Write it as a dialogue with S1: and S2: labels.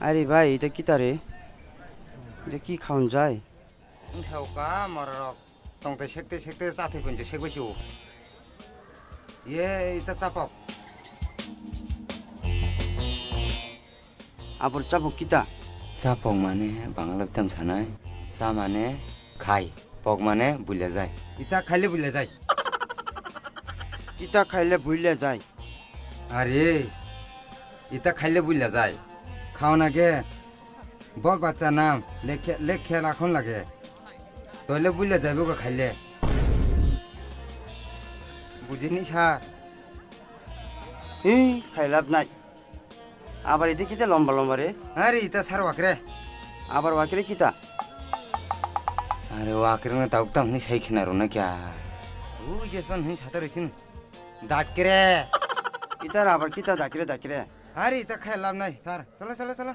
S1: আরে ভাই এটা কি তারে এটা কি খাওন যায়
S2: সাউকা মরক টংতে সেকতে সেকতে চাথে কইতে সেকবেছিও এটা চাপক
S1: আবার চাপক কিতা
S3: চাপক মানে বাংলা বিতাম সানাই চা মানে খাই পক মানে বুঝলে যায়
S2: ইটা খাইলে বুঝলে যায়
S1: কিতা খাইলে ভুইলে যায়
S2: আরে ইটা খাইলে বুঝলে যায় খাও নাগে বর বাচ্চা নাম লেখে রাখন লাগে তইলে বুঝলে যাইব গো খাইলে বুঝিনি স্যার
S1: খাই লাভ নাই আবার এতে কিতা লম্বা লম্বা রে
S2: আরে ইটা স্যার ওয়াকরে
S1: আবার বাকিরে কিতা
S3: আরে ও আখের না তাও তাম সেই খেনারো না ক্যা
S2: ও জেসমান হুই সাথে রইছিন দাঁতকে রে
S1: ইতার আবার কিতা দাকিরে দাকিরে
S2: আরে ইটা খাই লাভ নাই স্যার চলো চলো চলো